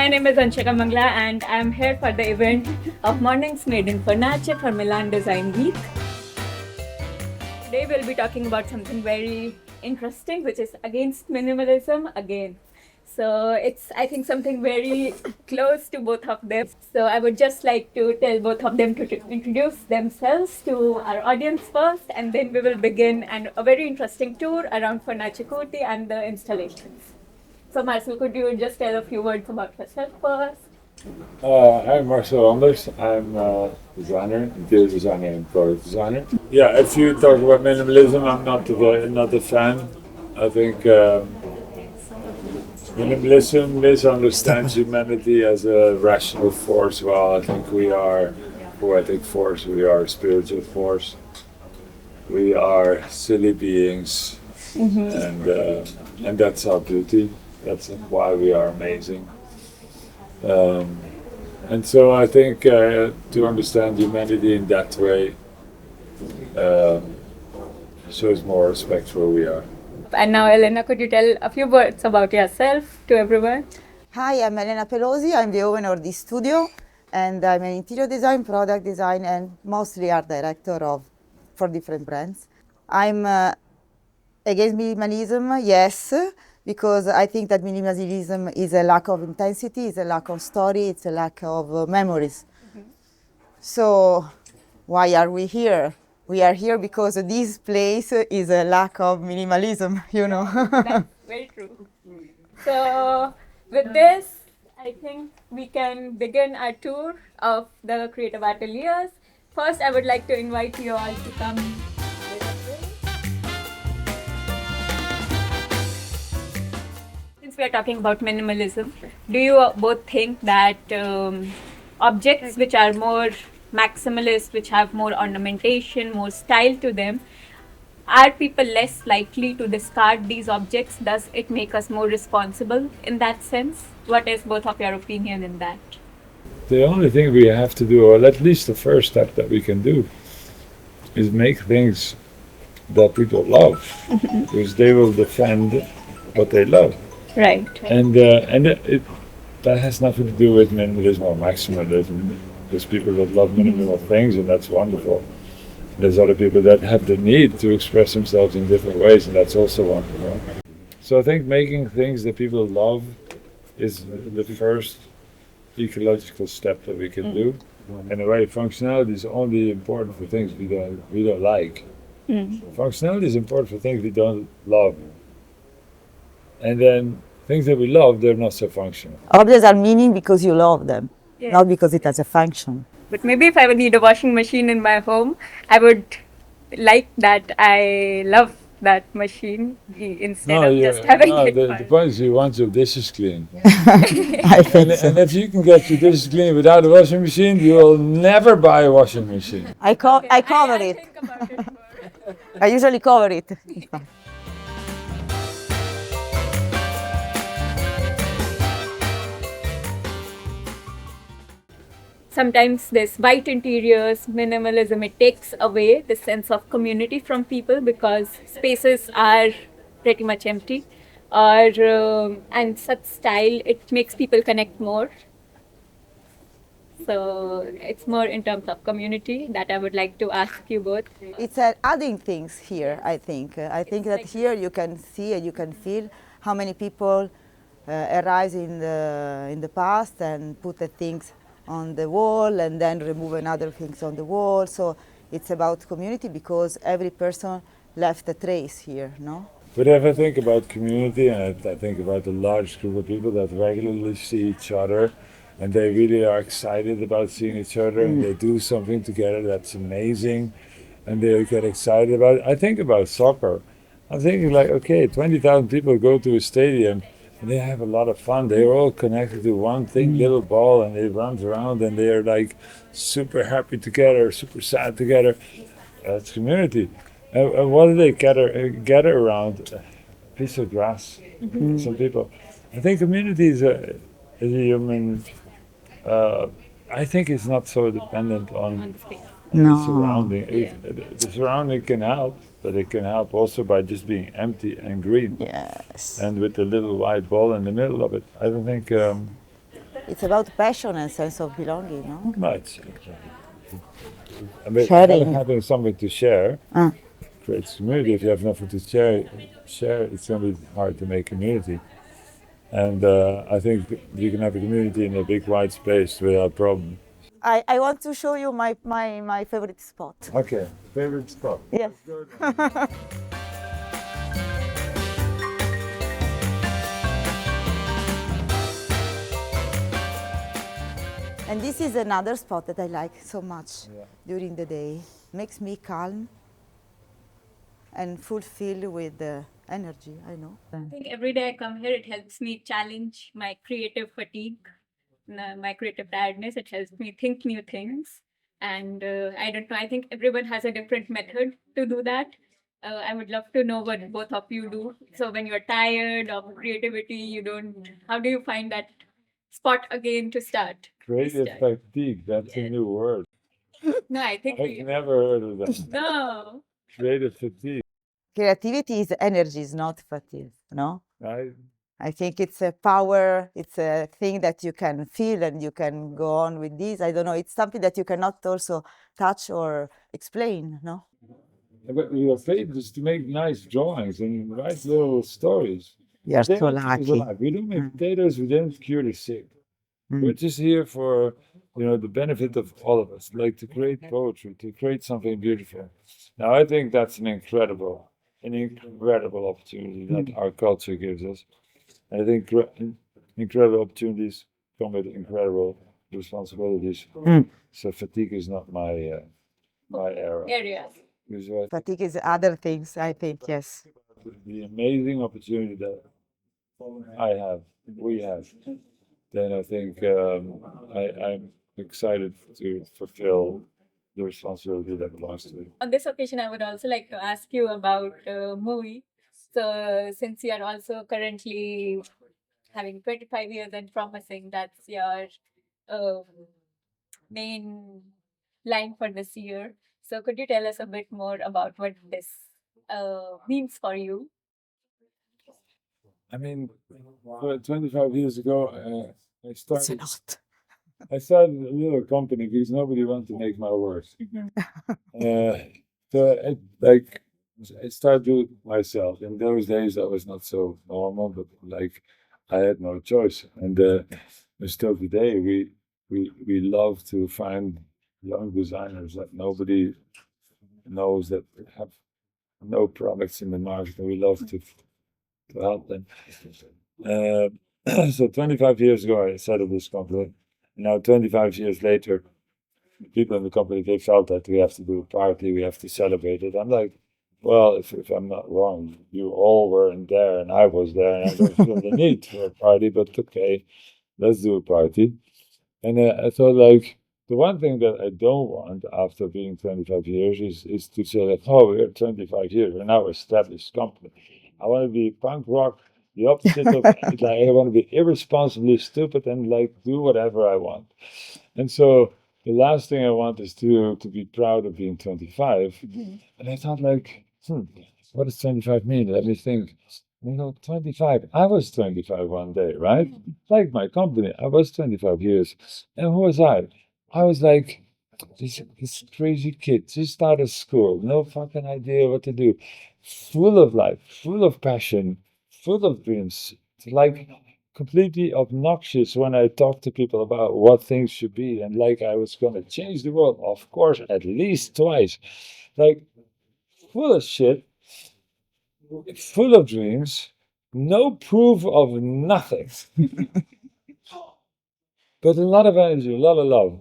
My name is Anshika Mangla and I am here for the event of Mornings Made in Fornace for Milan Design Week. Today we'll be talking about something very interesting, which is against minimalism again. So it's, I think, something very close to both of them. So I would just like to tell both of them to introduce themselves to our audience first, and then we will begin a very interesting tour around Fornace Curti and the installations. So Marcel, could you just tell a few words about yourself first? I'm Marcel. I'm a designer, interior designer and product designer. Yeah, if you talk about minimalism, I'm not a fan. I think minimalism misunderstands humanity as a rational force. Well, I think we are poetic force, we are spiritual force, we are silly beings, and that's our beauty. That's why we are amazing. And so I think to understand humanity in that way shows more respect for who we are. And now, Elena, could you tell a few words about yourself to everyone? Hi, I'm Elena Pelosi. I'm the owner of this studio, and I'm an interior design, product design, and mostly art director for different brands. I'm against minimalism, yes, because I think that minimalism is a lack of intensity, it's a lack of story, it's a lack of memories. So why are we here? We are here because this place is a lack of minimalism, you know. That's very true. So with this, I think we can begin our tour of the creative ateliers. First, I would like to invite you all to come this way. Since we are talking about minimalism, do you both think that objects which are more maximalist, which have more ornamentation, more style to them, are people less likely to discard these objects? Does it make us more responsible in that sense? What is both of your opinion in that? The only thing we have to do, or at least the first step that we can do, is make things that people love, because they will defend what they love. Right. And that has nothing to do with minimalism or maximalism. There's people that love minimal things, and that's wonderful. There's other people that have the need to express themselves in different ways, and that's also wonderful. So I think making things that people love is the first ecological step that we can do. In a way, functionality is only important for things we don't like. Functionality is important for things we don't love. And then things that we love, they're not so functional. Objects are meaning because you love them, Yes. not because it has a function. But maybe if I would need a washing machine in my home, I would like that I love that machine instead of just having it. The point is you want your dishes clean. I think so. And if you can get your dishes clean without a washing machine, you will never buy a washing machine. I cover I it. think about it more. I usually cover it. Sometimes this white interiors, minimalism, it takes away the sense of community from people because spaces are pretty much empty, and such style, it makes people connect more. So it's more in terms of community that I would like to ask you both. It's adding things here, I think. I think that here you can see and you can feel how many people arise in the past and put the things on the wall and then remove another things on the wall. So it's about community because every person left a trace here, no? But if I think about community, and I think about a large group of people that regularly see each other, and they really are excited about seeing each other, and they do something together that's amazing, and they get excited about it. I think about soccer. I'm thinking like, okay, 20,000 people go to a stadium, and they have a lot of fun. They're all connected to one thing, little ball, and they run around, and they're like super happy together, super sad together. That's community. And what do they gather around? A piece of grass. Some people. I think community is a human. I think it's not so dependent on Space. the surrounding. The surrounding can help, but it can help also by just being empty and green. Yes. And with the little white ball in the middle of it. I don't think It's about passion and sense of belonging, no? Much. I mean, Sharing. having something to share Ah. creates community. If you have nothing to share, it's going to be hard to make community. And I think you can have a community in a big wide space without problem. I want to show you my favorite spot. Okay, favorite spot. Yes. And this is another spot that I like so much during the day. Makes me calm and fulfilled with energy, I know. I think every day I come here, it helps me challenge my creative fatigue, my creative tiredness. It helps me think new things. And I don't know, I think everyone has a different method to do that. I would love to know what both of you do. So when you're tired of creativity, how do you find that spot again to start? Creative fatigue, that's a new word. No, I think I've never heard of that. no. Creative fatigue. Creativity is energy, is not fatigue, no? I I think it's a power, it's a thing that you can feel and you can go on with this. I don't know, it's something that you cannot also touch or explain, no? But your favorite is to make nice drawings and write little stories. You're so Potatoes is lucky. alive. We don't make potatoes, we don't cure the sick. We're just here for the benefit of all of us, like to create poetry, to create something beautiful. Now I think that's an incredible opportunity that our culture gives us. I think incredible opportunities come with incredible responsibilities. So fatigue is not my area. Because Fatigue is other things, I think, yes. the amazing opportunity that we have, then I think I'm excited to fulfill the responsibility that belongs to me. On this occasion, I would also like to ask you about Moooi. So, since you are also currently having 25 years and promising, that's your uh, main line for this year. So, could you tell us a bit more about what this means for you? I mean, 25 years ago, I It's a started. lot. I started a little company because nobody wanted to make my work. So I started doing it myself. In those days, that was not so normal, but like I had no choice. And still today, we love to find young designers that nobody knows that have no products in the market, and we love to help them. So 25 years ago, I set up this company. Now, 25 years later, people in the company, they felt that we have to do a party, we have to celebrate it. I'm like, well, if I'm not wrong, you all weren't there and I was there, and I don't feel the need for a party, but okay, let's do a party. And I thought, like, the one thing that I don't want after being 25 years is to say that, oh, we're 25 years, we're now established company. I want to be punk rock, the opposite of like, I want to be irresponsibly stupid and like do whatever I want. And so the last thing I want is to be proud of being 25. And I thought, like, what does 25 mean? Let me think. 25. I was 25 one day, right? Like my company, I was 25 years. And who was I? I was like this crazy kid, just out of school, no fucking idea what to do, full of life, full of passion, full of dreams, like completely obnoxious when I talk to people about what things should be, and like I was going to change the world, of course, at least twice. Like, full of shit, full of dreams, no proof of nothing, but a lot of energy, a lot of love.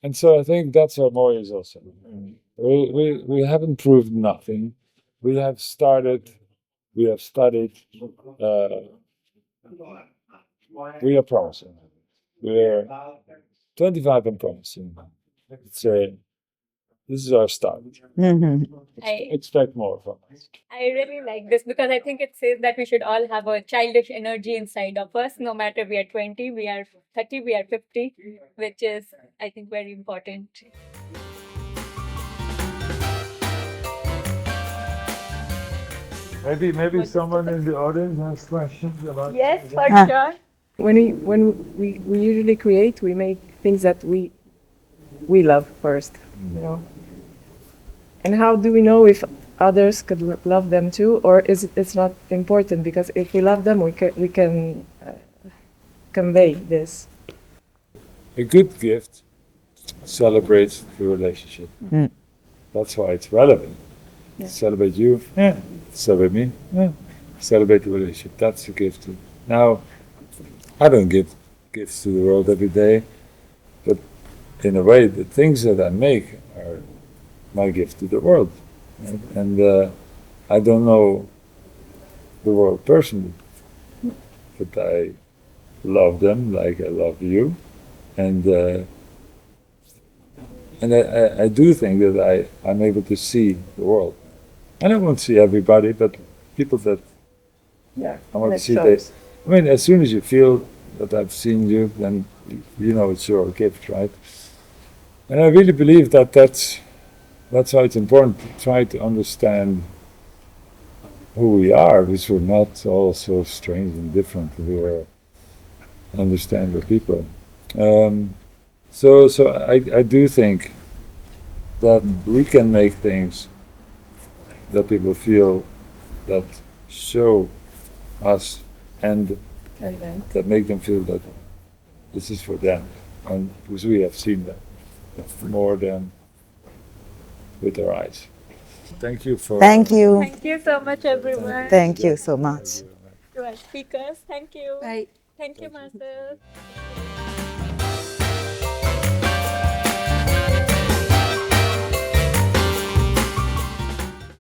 And so I think that's what Moooi is also. We haven't proved nothing. We have studied, we are promising. We're 25 and promising. It's this is our start. Expect more from us. I really like this because I think it says that we should all have a childish energy inside of us, no matter we are 20, we are 30, we are 50, which is, I think, very important. Maybe someone in the audience has questions about. Yes, for Ah. sure. When we usually create, we make things that we love first, you know. And how do we know if others could love them too, or is it's not important? Because if we love them, we can convey this. A good gift celebrates the relationship. That's why it's relevant. Celebrate you, celebrate me, celebrate the relationship. That's the gift. Now, I don't give gifts to the world every day, but in a way, the things that I make are my gift to the world. And I don't know the world personally, but I love them like I love you. And I do think that I'm able to see the world. And I won't see everybody, but people that I want to see. I mean, as soon as you feel that I've seen you, then you know it's your gift, right? And I really believe that that's why it's important to try to understand who we are, because we're not all so strange and different. We are understandable people. So I do think that we can make things that people feel that show us and that make them feel that this is for them, and because we have seen that more than with our eyes. Thank you for. Thank you. Thank you so much, everyone. Thank you so much. To our speakers, thank you. Bye. Thank you, Marcel.